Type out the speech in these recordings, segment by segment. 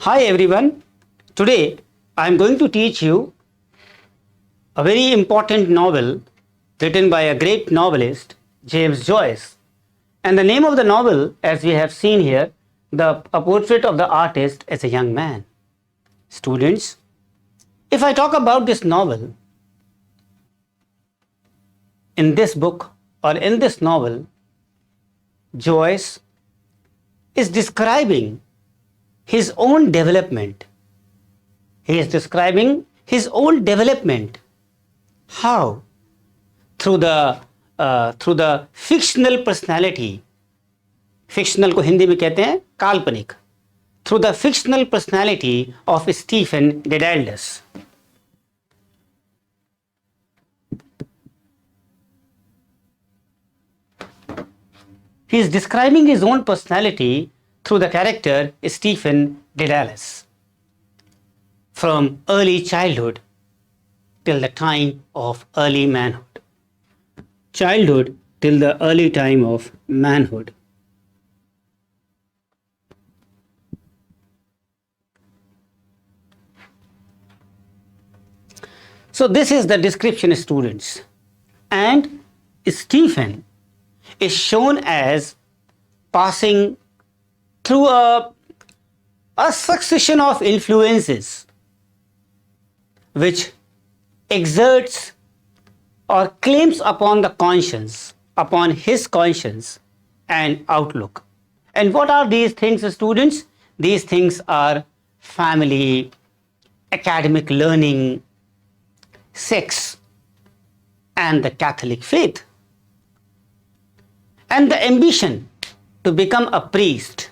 Hi everyone, today I am going to teach you a very important novel written by a great novelist, James Joyce. And the name of the novel, as we have seen here, a portrait of the artist as a young man. Students, if I talk about this novel, in this book or in this novel, Joyce is describing his own development. He is describing his own development. How? Through the fictional personality. Fictional को हिंदी में कहते हैं काल्पनिक. Through the fictional personality of Stephen Dedalus. He is describing his own personality through the character Stephen Dedalus. From early childhood till the time of early manhood. Childhood till the early time of manhood. So this is the description, students. And Stephen is shown as passing through a succession of influences which exerts or claims upon the conscience, upon his conscience and outlook. And what are these things, students? These things are family, academic learning, sex, and the Catholic faith. And the ambition to become a priest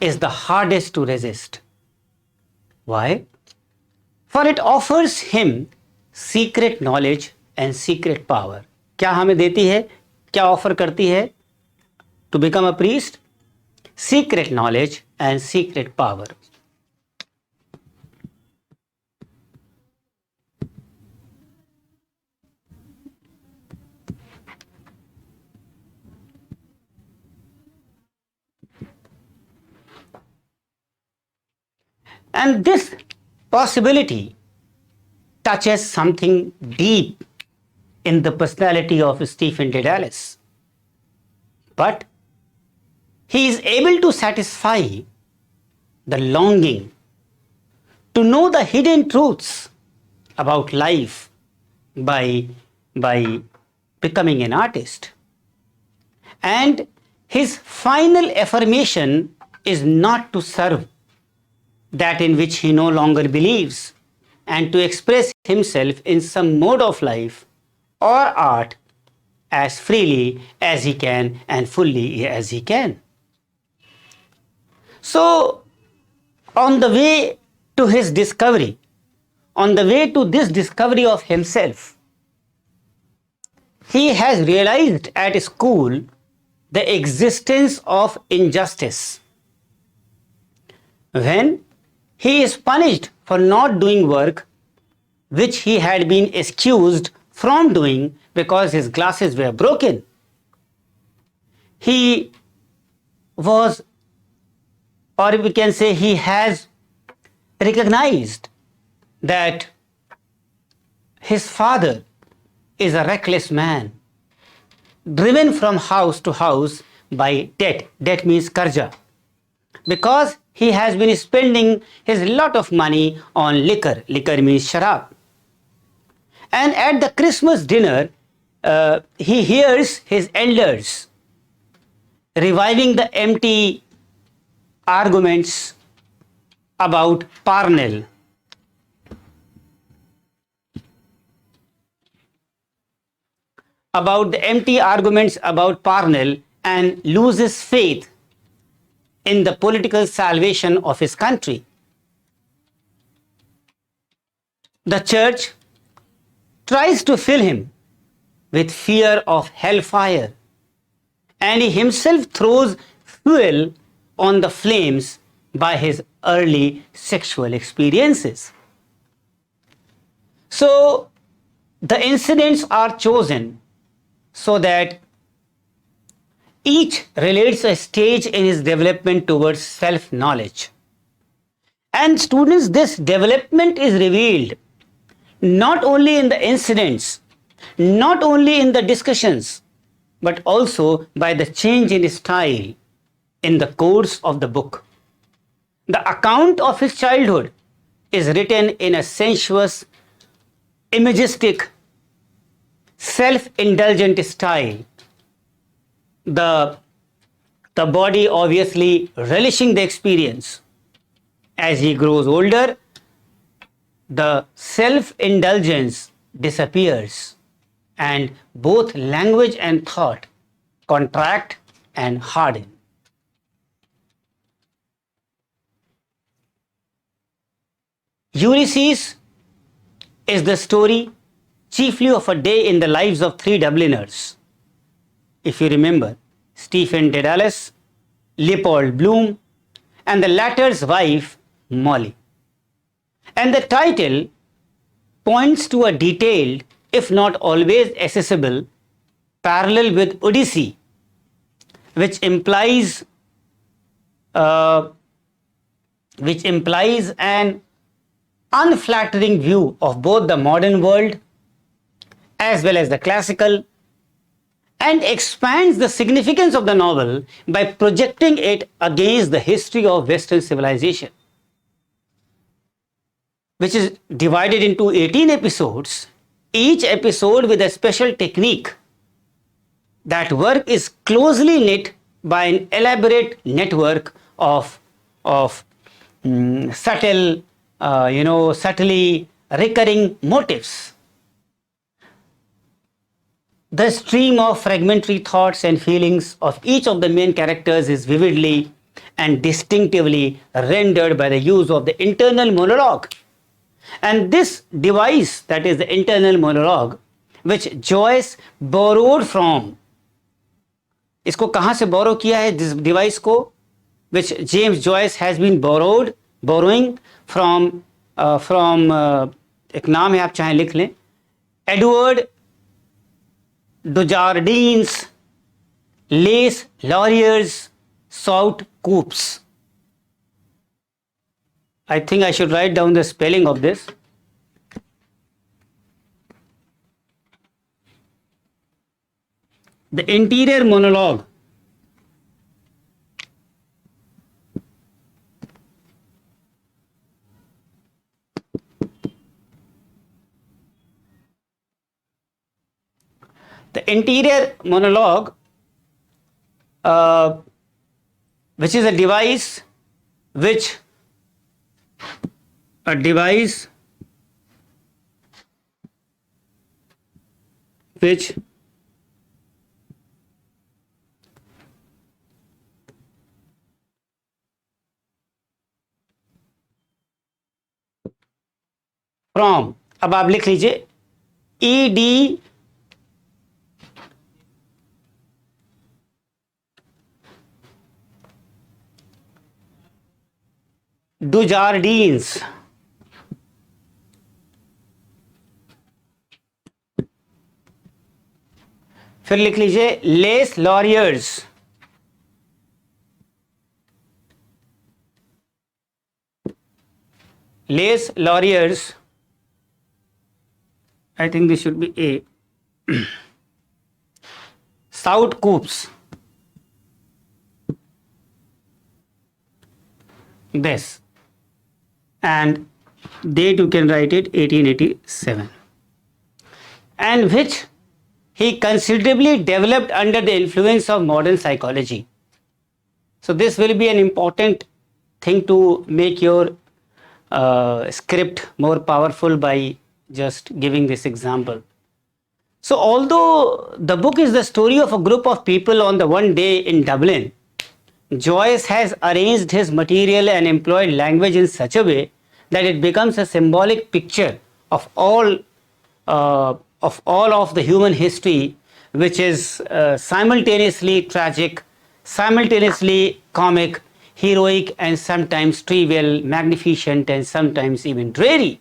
is the hardest to resist. Why? For it offers him secret knowledge and secret power. क्या हमें देती है? क्या offer करती है? To become a priest? Secret knowledge and secret power. And this possibility touches something deep in the personality of Stephen Dedalus. But he is able to satisfy the longing to know the hidden truths about life by becoming an artist. And his final affirmation is not to serve that in which he no longer believes, and to express himself in some mode of life or art as freely as he can and fully as he can. So, on the way to his discovery, on the way to this discovery of himself, he has realized at school the existence of injustice. When he is punished for not doing work which he had been excused from doing because his glasses were broken. He was, or we can say he has recognized that his father is a reckless man, driven from house to house by debt. Debt means karja. Because he has been spending his lot of money on liquor. Liquor means sharab. And at the Christmas dinner, he hears his elders reviving the empty arguments about Parnell. About the empty arguments about Parnell, and loses faith in the political salvation of his country. The church tries to fill him with fear of hellfire, and he himself throws fuel on the flames by his early sexual experiences. So, the incidents are chosen so that each relates a stage in his development towards self-knowledge. And students, this development is revealed not only in the incidents, not only in the discussions, but also by the change in style in the course of the book. The account of his childhood is written in a sensuous, imagistic, self-indulgent style. The body obviously relishing the experience. As he grows older, the self-indulgence disappears and both language and thought contract and harden. Ulysses is the story chiefly of a day in the lives of three Dubliners. If you remember, Stephen Dedalus, Leopold Bloom, and the latter's wife, Molly. And the title points to a detailed, if not always accessible, parallel with Odyssey, which implies an unflattering view of both the modern world as well as the classical, and expands the significance of the novel by projecting it against the history of Western civilization, which is divided into 18 episodes, each episode with a special technique. That work is closely knit by an elaborate network of subtly recurring motifs. The stream of fragmentary thoughts and feelings of each of the main characters is vividly and distinctively rendered by the use of the internal monologue. And this device, that is the internal monologue, which Joyce borrowed from, इसको कहाँ से borrow किया है, this device को, which James Joyce has been borrowing from एक नाम है, आप चाहे लिख लें, Edward Dujardin's Les Lauriers Saut Coupes. I think I should write down the spelling of this. The interior monologue. The interior monologue, which is a device which from, अब आप लिख लीजिए ED Dujardins, फिर लिख लीजिए Les Lauriers, Les Lauriers, I think this should be A, Saut Coupes. This, and date you can write it 1887, and which he considerably developed under the influence of modern psychology. So this will be an important thing to make your script more powerful by just giving this example. So although the book is the story of a group of people on the one day in Dublin, Joyce has arranged his material and employed language in such a way that it becomes a symbolic picture of all of the human history, which is simultaneously tragic, simultaneously comic, heroic, and sometimes trivial, magnificent, and sometimes even dreary.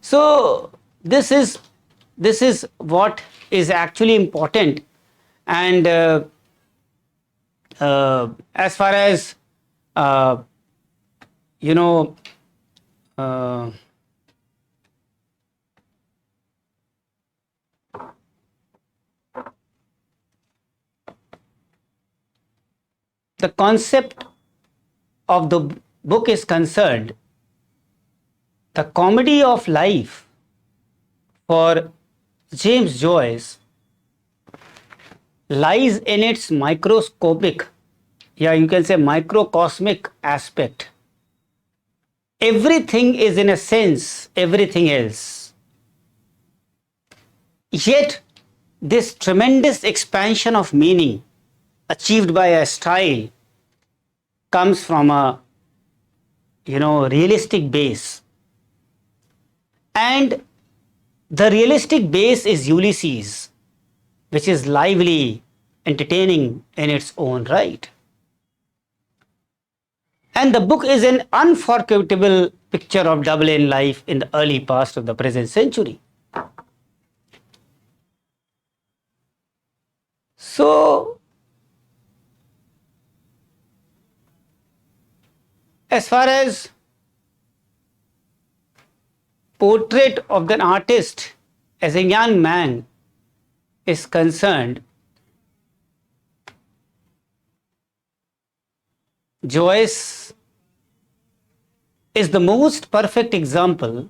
So this is what is actually important, and as far as you know, uh, the concept of the book is concerned, the comedy of life for James Joyce lies in its microscopic, yeah, you can say microcosmic aspect. Everything is, in a sense, everything else. Yet, this tremendous expansion of meaning achieved by a style comes from a, realistic base. And the realistic base is Ulysses, which is lively, entertaining in its own right. And the book is an unforgettable picture of Dublin life in the early past of the present century. So, as far as portrait of an artist as a young man is concerned, Joyce is the most perfect example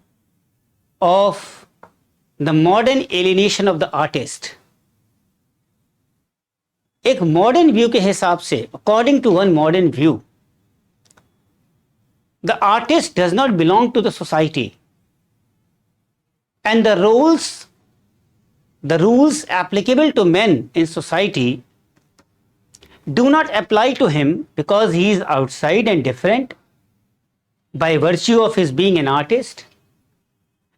of the modern alienation of the artist. एक modern view के हिसाब से, according to one modern view, the artist does not belong to the society, and the rules applicable to men in society do not apply to him because he is outside and different by virtue of his being an artist.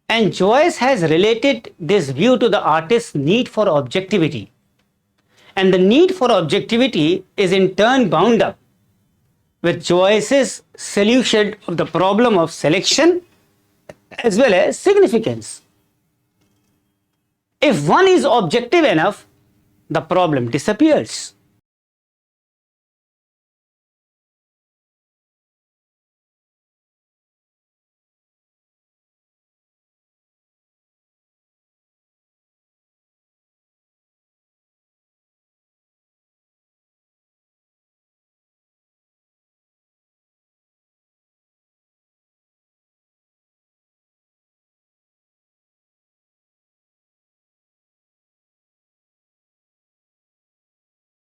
And Joyce has related this view to the artist's need for objectivity. And the need for objectivity is in turn bound up with Joyce's solution of the problem of selection as well as significance. If one is objective enough, the problem disappears.